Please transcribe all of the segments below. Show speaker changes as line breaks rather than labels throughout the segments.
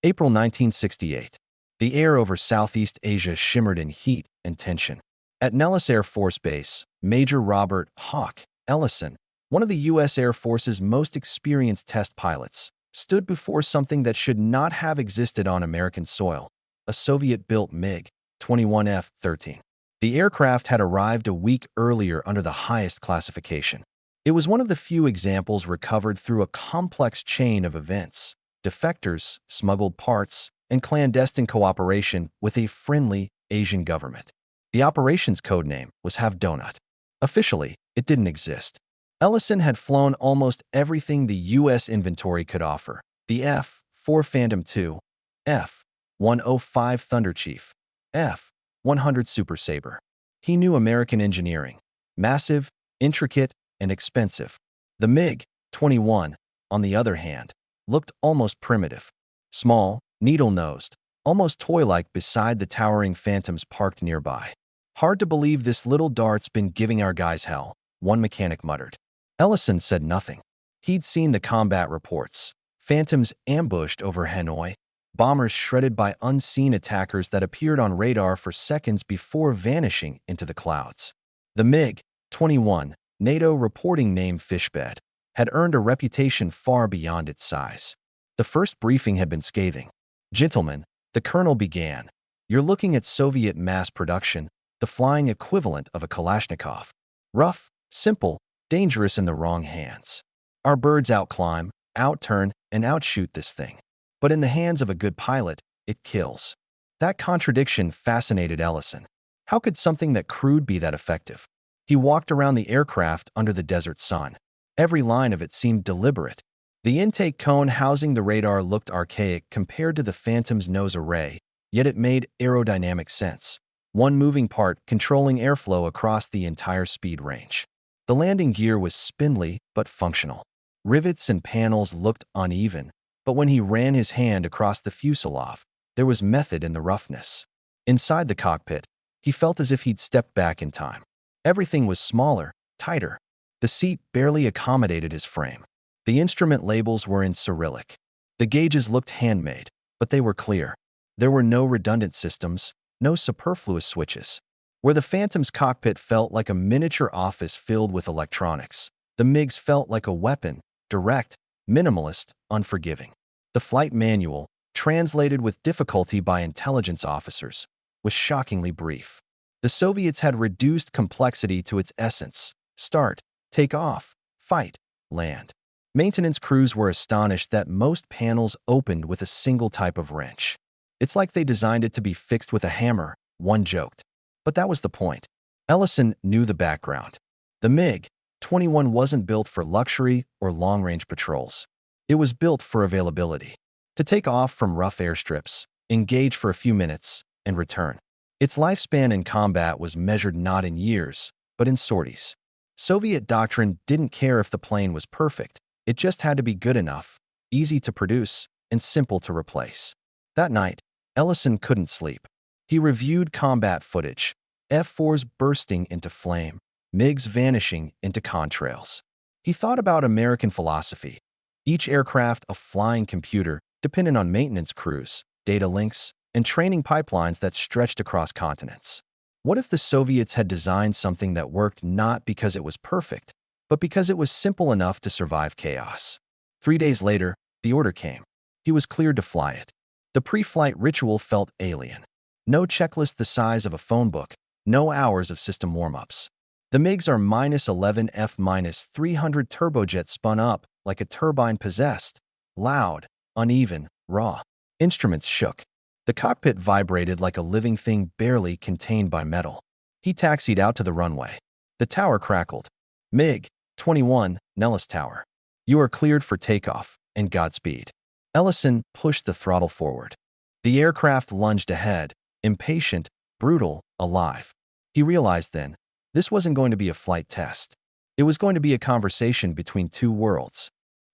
April 1968. The air over Southeast Asia shimmered in heat and tension. At Nellis Air Force Base, Major Robert Hawk Ellison, one of the U.S. Air Force's most experienced test pilots, stood before something that should not have existed on American soil, a Soviet-built MiG-21F-13. The aircraft had arrived a week earlier under the highest classification. It was one of the few examples recovered through a complex chain of events: defectors, smuggled parts, and clandestine cooperation with a friendly Asian government. The operations codename was Have Donut. Officially, it didn't exist. Ellison had flown almost everything the U.S. inventory could offer: the F-4 Phantom II, F-105 Thunderchief, F-100 Super Sabre. He knew American engineering: massive, intricate, and expensive. The MiG-21, on the other hand, looked almost primitive. Small, needle-nosed, almost toy-like beside the towering Phantoms parked nearby. "Hard to believe this little dart's been giving our guys hell," one mechanic muttered. Ellison said nothing. He'd seen the combat reports: Phantoms ambushed over Hanoi, bombers shredded by unseen attackers that appeared on radar for seconds before vanishing into the clouds. The MiG-21, NATO reporting name Fishbed, had earned a reputation far beyond its size. The first briefing had been scathing. "Gentlemen," the colonel began, "you're looking at Soviet mass production, the flying equivalent of a Kalashnikov. Rough, simple, dangerous in the wrong hands. Our birds outclimb, outturn, and outshoot this thing. But in the hands of a good pilot, it kills." That contradiction fascinated Ellison. How could something that crude be that effective? He walked around the aircraft under the desert sun. Every line of it seemed deliberate. The intake cone housing the radar looked archaic compared to the Phantom's nose array, yet it made aerodynamic sense. One moving part controlling airflow across the entire speed range. The landing gear was spindly but functional. Rivets and panels looked uneven, but when he ran his hand across the fuselage, there was method in the roughness. Inside the cockpit, he felt as if he'd stepped back in time. Everything was smaller, tighter. The seat barely accommodated his frame. The instrument labels were in Cyrillic. The gauges looked handmade, but they were clear. There were no redundant systems, no superfluous switches. Where the Phantom's cockpit felt like a miniature office filled with electronics, the MiG's felt like a weapon: direct, minimalist, unforgiving. The flight manual, translated with difficulty by intelligence officers, was shockingly brief. The Soviets had reduced complexity to its essence: start, take off, fight, land. Maintenance crews were astonished that most panels opened with a single type of wrench. "It's like they designed it to be fixed with a hammer," one joked. But that was the point. Ellison knew the background. The MiG-21 wasn't built for luxury or long-range patrols. It was built for availability. To take off from rough airstrips, engage for a few minutes, and return. Its lifespan in combat was measured not in years, but in sorties. Soviet doctrine didn't care if the plane was perfect. It just had to be good enough, easy to produce, and simple to replace. That night, Ellison couldn't sleep. He reviewed combat footage: F-4s bursting into flame, MiGs vanishing into contrails. He thought about American philosophy: each aircraft a flying computer dependent on maintenance crews, data links, and training pipelines that stretched across continents. What if the Soviets had designed something that worked not because it was perfect, but because it was simple enough to survive chaos? 3 days later, the order came. He was cleared to fly it. The pre-flight ritual felt alien. No checklist the size of a phone book, no hours of system warm-ups. The MiGs are -11 F-300 turbojet spun up like a turbine possessed, loud, uneven, raw. Instruments shook. The cockpit vibrated like a living thing barely contained by metal. He taxied out to the runway. The tower crackled. MiG-21, Nellis Tower. You are cleared for takeoff, and Godspeed. Ellison pushed the throttle forward. The aircraft lunged ahead, impatient, brutal, alive. He realized then, this wasn't going to be a flight test. It was going to be a conversation between two worlds.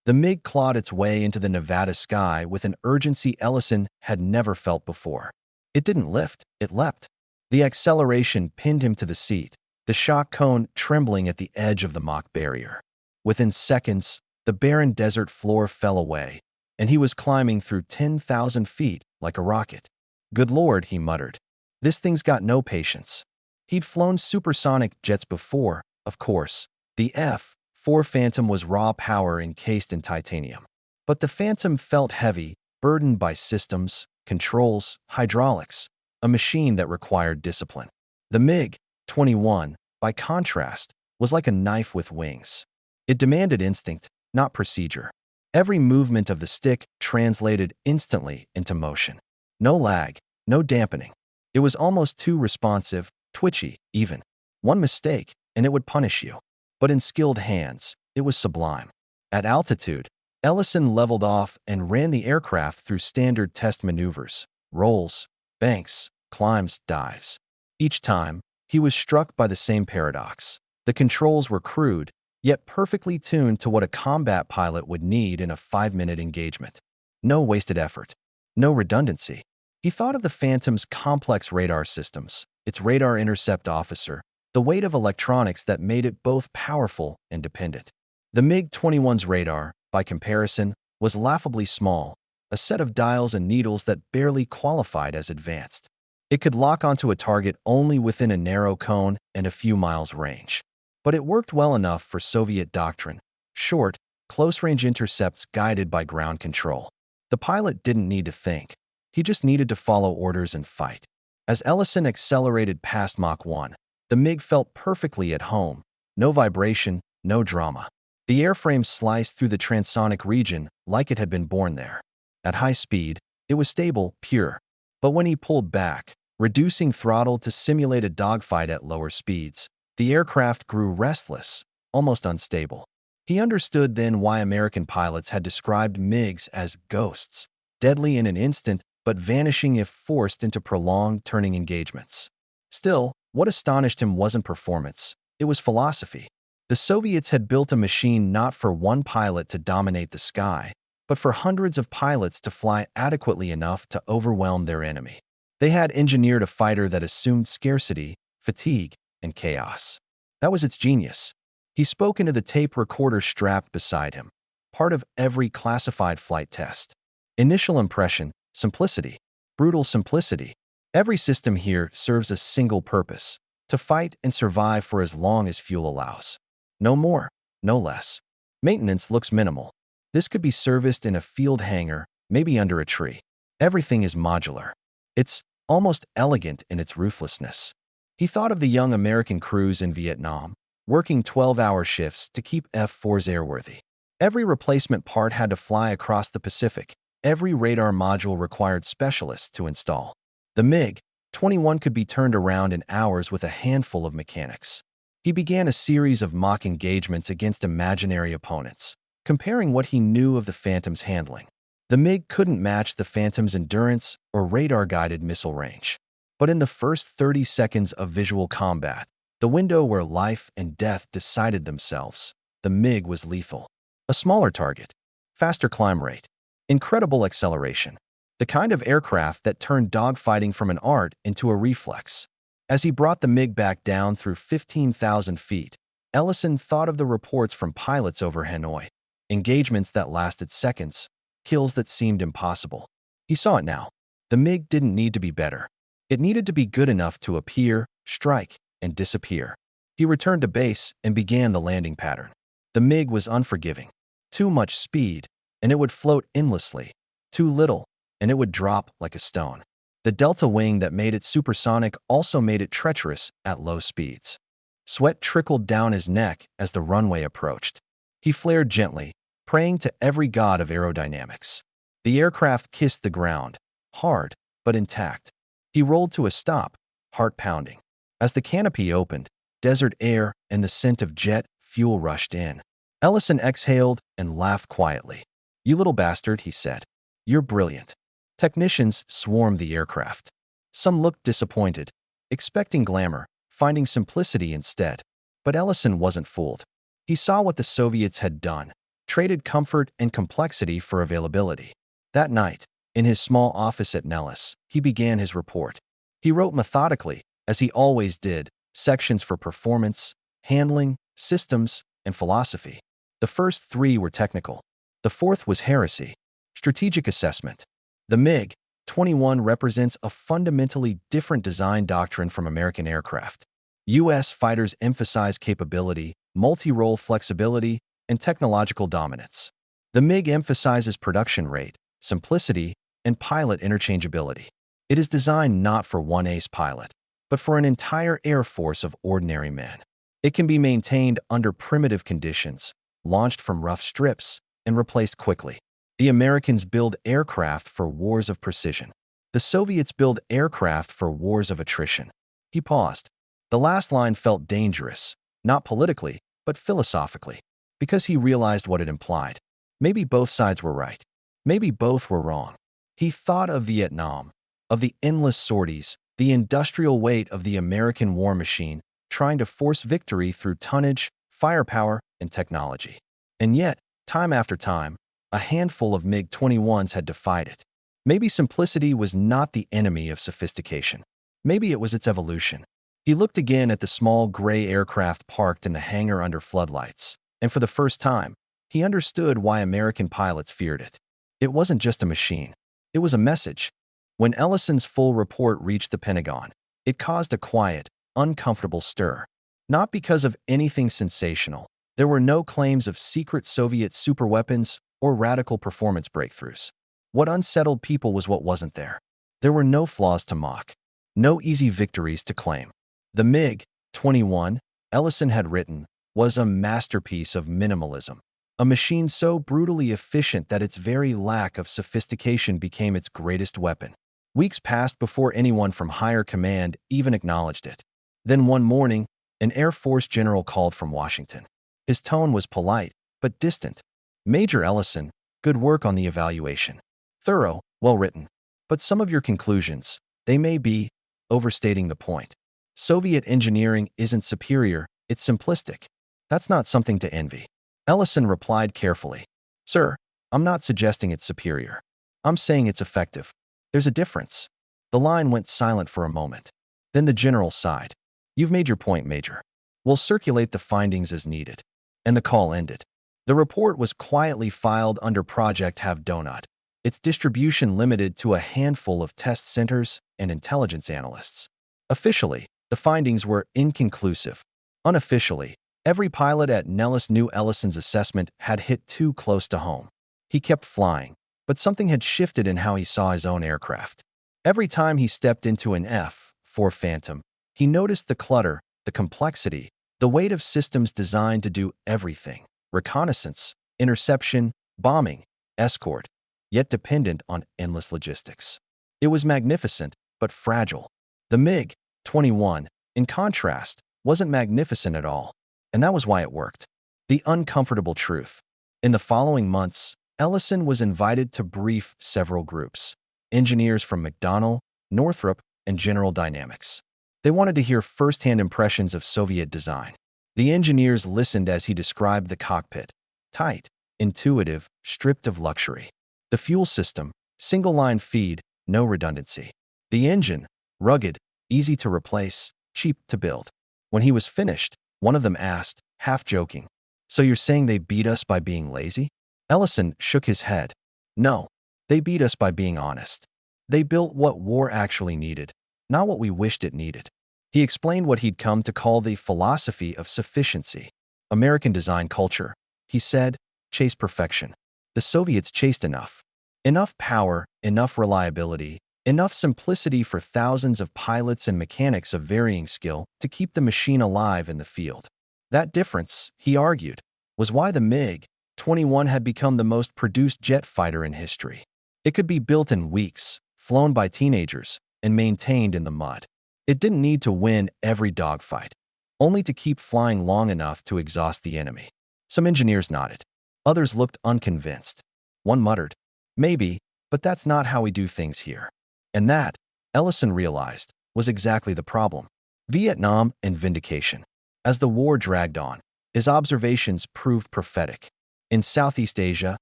The MiG clawed its way into the Nevada sky with an urgency Ellison had never felt before. It didn't lift, it leapt. The acceleration pinned him to the seat, the shock cone trembling at the edge of the Mach barrier. Within seconds, the barren desert floor fell away, and he was climbing through 10,000 feet like a rocket. "Good Lord," he muttered. "This thing's got no patience." He'd flown supersonic jets before, of course. The F-4 Phantom was raw power encased in titanium. But the Phantom felt heavy, burdened by systems, controls, hydraulics, a machine that required discipline. The MiG-21, by contrast, was like a knife with wings. It demanded instinct, not procedure. Every movement of the stick translated instantly into motion. No lag, no dampening. It was almost too responsive, twitchy, even. One mistake, and it would punish you. But in skilled hands, it was sublime. At altitude, Ellison leveled off and ran the aircraft through standard test maneuvers, rolls, banks, climbs, dives. Each time, he was struck by the same paradox. The controls were crude, yet perfectly tuned to what a combat pilot would need in a 5-minute engagement. No wasted effort. No redundancy. He thought of the Phantom's complex radar systems, its radar intercept officer, the weight of electronics that made it both powerful and dependent. The MiG-21's radar, by comparison, was laughably small, a set of dials and needles that barely qualified as advanced. It could lock onto a target only within a narrow cone and a few miles range. But it worked well enough for Soviet doctrine, short, close-range intercepts guided by ground control. The pilot didn't need to think. He just needed to follow orders and fight. As Ellison accelerated past Mach 1, the MiG felt perfectly at home. No vibration, no drama. The airframe sliced through the transonic region like it had been born there. At high speed, it was stable, pure. But when he pulled back, reducing throttle to simulate a dogfight at lower speeds, the aircraft grew restless, almost unstable. He understood then why American pilots had described MiGs as ghosts, deadly in an instant but vanishing if forced into prolonged turning engagements. Still, what astonished him wasn't performance, it was philosophy. The Soviets had built a machine not for one pilot to dominate the sky, but for hundreds of pilots to fly adequately enough to overwhelm their enemy. They had engineered a fighter that assumed scarcity, fatigue, and chaos. That was its genius. He spoke into the tape recorder strapped beside him, part of every classified flight test. Initial impression, simplicity, brutal simplicity. Every system here serves a single purpose: to fight and survive for as long as fuel allows. No more, no less. Maintenance looks minimal. This could be serviced in a field hangar, maybe under a tree. Everything is modular. It's almost elegant in its ruthlessness. He thought of the young American crews in Vietnam, working 12-hour shifts to keep F-4s airworthy. Every replacement part had to fly across the Pacific. Every radar module required specialists to install. The MiG-21 could be turned around in hours with a handful of mechanics. He began a series of mock engagements against imaginary opponents, comparing what he knew of the Phantom's handling. The MiG couldn't match the Phantom's endurance or radar-guided missile range. But in the first 30 seconds of visual combat, the window where life and death decided themselves, the MiG was lethal. A smaller target, faster climb rate, incredible acceleration, the kind of aircraft that turned dogfighting from an art into a reflex. As he brought the MiG back down through 15,000 feet, Ellison thought of the reports from pilots over Hanoi. Engagements that lasted seconds, kills that seemed impossible. He saw it now. The MiG didn't need to be better. It needed to be good enough to appear, strike, and disappear. He returned to base and began the landing pattern. The MiG was unforgiving. Too much speed, and it would float endlessly. Too little, and it would drop like a stone. The delta wing that made it supersonic also made it treacherous at low speeds. Sweat trickled down his neck as the runway approached. He flared gently, praying to every god of aerodynamics. The aircraft kissed the ground, hard but intact. He rolled to a stop, heart pounding. As the canopy opened, desert air and the scent of jet fuel rushed in. Ellison exhaled and laughed quietly. "You little bastard," he said. "You're brilliant." Technicians swarmed the aircraft. Some looked disappointed, expecting glamour, finding simplicity instead. But Ellison wasn't fooled. He saw what the Soviets had done, traded comfort and complexity for availability. That night, in his small office at Nellis, he began his report. He wrote methodically, as he always did, sections for performance, handling, systems, and philosophy. The first 3 were technical. The fourth was heresy. Strategic assessment. The MiG-21 represents a fundamentally different design doctrine from American aircraft. U.S. fighters emphasize capability, multi-role flexibility, and technological dominance. The MiG emphasizes production rate, simplicity, and pilot interchangeability. It is designed not for one ace pilot, but for an entire air force of ordinary men. It can be maintained under primitive conditions, launched from rough strips, and replaced quickly. The Americans build aircraft for wars of precision. The Soviets build aircraft for wars of attrition. He paused. The last line felt dangerous, not politically, but philosophically, because he realized what it implied. Maybe both sides were right. Maybe both were wrong. He thought of Vietnam, of the endless sorties, the industrial weight of the American war machine, trying to force victory through tonnage, firepower, and technology. And yet, time after time, a handful of MiG-21s had defied it. Maybe simplicity was not the enemy of sophistication. Maybe it was its evolution. He looked again at the small gray aircraft parked in the hangar under floodlights, and for the first time, he understood why American pilots feared it. It wasn't just a machine. It was a message. When Ellison's full report reached the Pentagon, it caused a quiet, uncomfortable stir. Not because of anything sensational. There were no claims of secret Soviet superweapons or radical performance breakthroughs. What unsettled people was what wasn't there. There were no flaws to mock, no easy victories to claim. The MiG-21, Ellison had written, was a masterpiece of minimalism, a machine so brutally efficient that its very lack of sophistication became its greatest weapon. Weeks passed before anyone from higher command even acknowledged it. Then one morning, an Air Force general called from Washington. His tone was polite, but distant. "Major Ellison, good work on the evaluation. Thorough, well-written. But some of your conclusions, they may be overstating the point. Soviet engineering isn't superior, it's simplistic. That's not something to envy." Ellison replied carefully, "Sir, I'm not suggesting it's superior. I'm saying it's effective. There's a difference." The line went silent for a moment. Then the general sighed. "You've made your point, Major. We'll circulate the findings as needed." And the call ended. The report was quietly filed under Project Have Donut, its distribution limited to a handful of test centers and intelligence analysts. Officially, the findings were inconclusive. Unofficially, every pilot at Nellis knew Ellison's assessment had hit too close to home. He kept flying, but something had shifted in how he saw his own aircraft. Every time he stepped into an F-4 Phantom, he noticed the clutter, the complexity, the weight of systems designed to do everything: reconnaissance, interception, bombing, escort, yet dependent on endless logistics. It was magnificent, but fragile. The MiG-21, in contrast, wasn't magnificent at all, and that was why it worked. The uncomfortable truth. In the following months, Ellison was invited to brief several groups: engineers from McDonnell, Northrop, and General Dynamics. They wanted to hear first-hand impressions of Soviet design. The engineers listened as he described the cockpit: tight, intuitive, stripped of luxury. The fuel system: single-line feed, no redundancy. The engine: rugged, easy to replace, cheap to build. When he was finished, one of them asked, half joking, "So you're saying they beat us by being lazy?" Ellison shook his head. "No, they beat us by being honest. They built what war actually needed, not what we wished it needed." He explained what he'd come to call the philosophy of sufficiency. American design culture, he said, chased perfection. The Soviets chased enough. Enough power, enough reliability, enough simplicity for thousands of pilots and mechanics of varying skill to keep the machine alive in the field. That difference, he argued, was why the MiG-21 had become the most produced jet fighter in history. It could be built in weeks, flown by teenagers, and maintained in the mud. It didn't need to win every dogfight, only to keep flying long enough to exhaust the enemy. Some engineers nodded. Others looked unconvinced. One muttered, "Maybe, but that's not how we do things here." And that, Ellison realized, was exactly the problem. Vietnam and vindication. As the war dragged on, his observations proved prophetic. In Southeast Asia,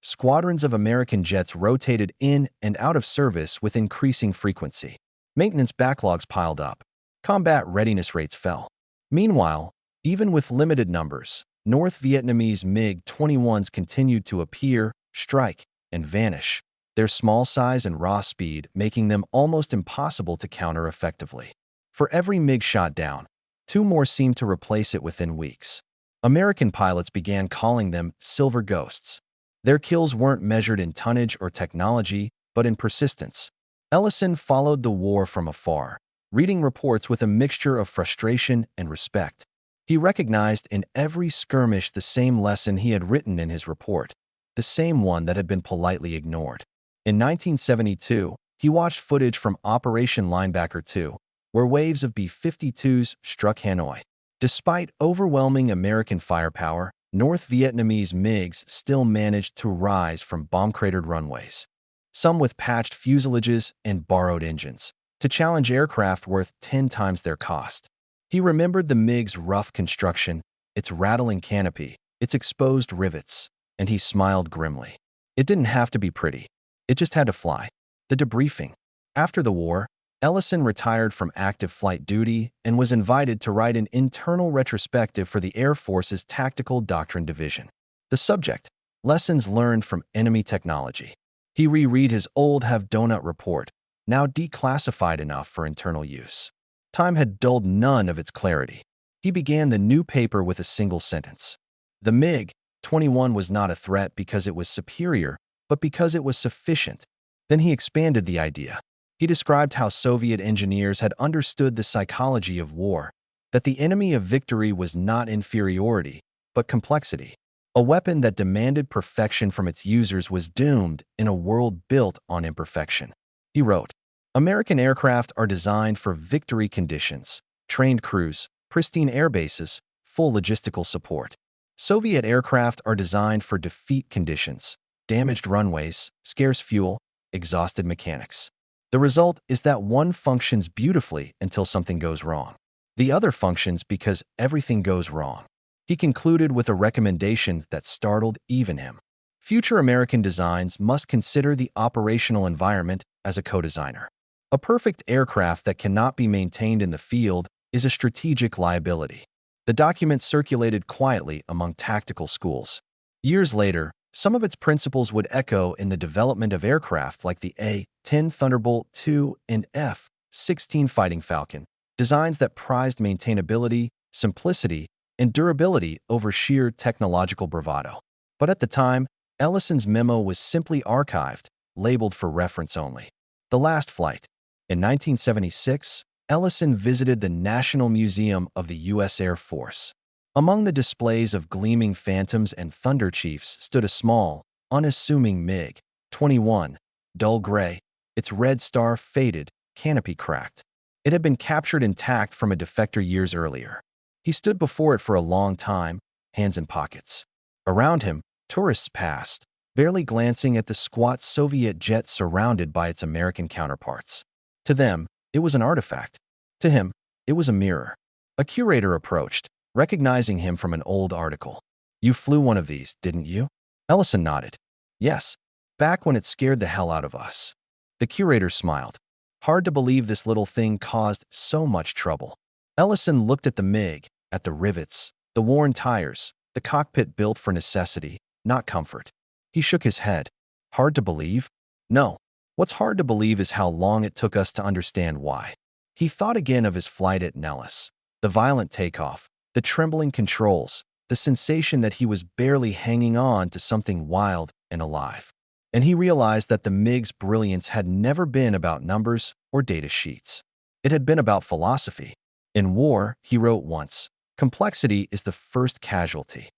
squadrons of American jets rotated in and out of service with increasing frequency. Maintenance backlogs piled up. Combat readiness rates fell. Meanwhile, even with limited numbers, North Vietnamese MiG-21s continued to appear, strike, and vanish, their small size and raw speed making them almost impossible to counter effectively. For every MiG shot down, two more seemed to replace it within weeks. American pilots began calling them silver ghosts. Their kills weren't measured in tonnage or technology, but in persistence. Ellison followed the war from afar, reading reports with a mixture of frustration and respect. He recognized in every skirmish the same lesson he had written in his report, the same one that had been politely ignored. In 1972, he watched footage from Operation Linebacker 2, where waves of B-52s struck Hanoi. Despite overwhelming American firepower, North Vietnamese MiGs still managed to rise from bomb-cratered runways, some with patched fuselages and borrowed engines, to challenge aircraft worth 10 times their cost. He remembered the MiG's rough construction, its rattling canopy, its exposed rivets, and he smiled grimly. It didn't have to be pretty. It just had to fly. The debriefing. After the war, Ellison retired from active flight duty and was invited to write an internal retrospective for the Air Force's Tactical Doctrine Division. The subject, Lessons Learned from Enemy Technology. He reread his old have-donut report, now declassified enough for internal use. Time had dulled none of its clarity. He began the new paper with a single sentence. The MiG-21 was not a threat because it was superior, but because it was sufficient. Then he expanded the idea. He described how Soviet engineers had understood the psychology of war, that the enemy of victory was not inferiority, but complexity. A weapon that demanded perfection from its users was doomed in a world built on imperfection. He wrote, American aircraft are designed for victory conditions, trained crews, pristine air bases, full logistical support. Soviet aircraft are designed for defeat conditions, damaged runways, scarce fuel, exhausted mechanics. The result is that one functions beautifully until something goes wrong. The other functions because everything goes wrong. He concluded with a recommendation that startled even him. Future American designs must consider the operational environment as a co-designer. A perfect aircraft that cannot be maintained in the field is a strategic liability. The document circulated quietly among tactical schools. Years later, some of its principles would echo in the development of aircraft like the A-10 Thunderbolt II and F-16 Fighting Falcon, designs that prized maintainability, simplicity, and durability over sheer technological bravado. But at the time, Ellison's memo was simply archived, labeled for reference only. The last flight. In 1976, Ellison visited the National Museum of the U.S. Air Force. Among the displays of gleaming Phantoms and Thunder Chiefs stood a small, unassuming MiG-21, dull gray, its red star faded, canopy cracked. It had been captured intact from a defector years earlier. He stood before it for a long time, hands in pockets. Around him, tourists passed, barely glancing at the squat Soviet jet surrounded by its American counterparts. To them, it was an artifact. To him, it was a mirror. A curator approached, recognizing him from an old article. You flew one of these, didn't you? Ellison nodded. Yes, back when it scared the hell out of us. The curator smiled. Hard to believe this little thing caused so much trouble. Ellison looked at the MiG, at the rivets, the worn tires, the cockpit built for necessity, not comfort. He shook his head. Hard to believe? No. What's hard to believe is how long it took us to understand why. He thought again of his flight at Nellis, the violent takeoff, the trembling controls, the sensation that he was barely hanging on to something wild and alive. And he realized that the MiG's brilliance had never been about numbers or data sheets. It had been about philosophy. In war, he wrote once, complexity is the first casualty.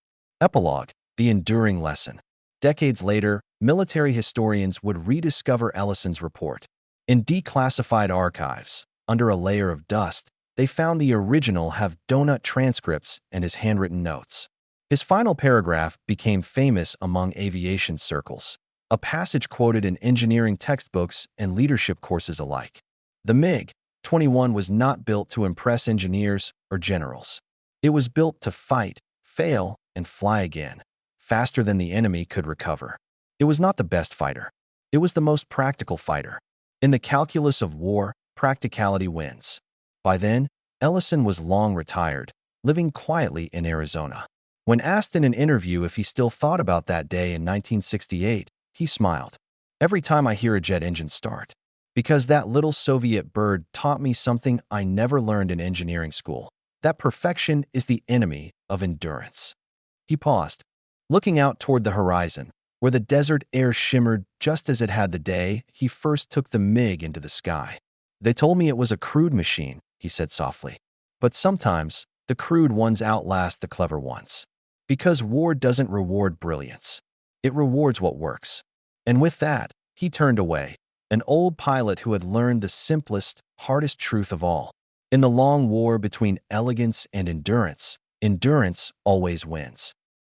Epilogue, the enduring lesson. Decades later, military historians would rediscover Ellison's report. In declassified archives, under a layer of dust, they found the original have-donut transcripts and his handwritten notes. His final paragraph became famous among aviation circles, a passage quoted in engineering textbooks and leadership courses alike. The MiG-21 was not built to impress engineers or generals. It was built to fight, fail, and fly again, faster than the enemy could recover. It was not the best fighter. It was the most practical fighter. In the calculus of war, practicality wins. By then, Ellison was long retired, living quietly in Arizona. When asked in an interview if he still thought about that day in 1968, he smiled. Every time I hear a jet engine start. Because that little Soviet bird taught me something I never learned in engineering school. That perfection is the enemy of endurance. He paused, looking out toward the horizon, where the desert air shimmered just as it had the day he first took the MiG into the sky. They told me it was a crude machine, he said softly. But sometimes, the crude ones outlast the clever ones. Because war doesn't reward brilliance. It rewards what works. And with that, he turned away, an old pilot who had learned the simplest, hardest truth of all. In the long war between elegance and endurance, endurance always wins.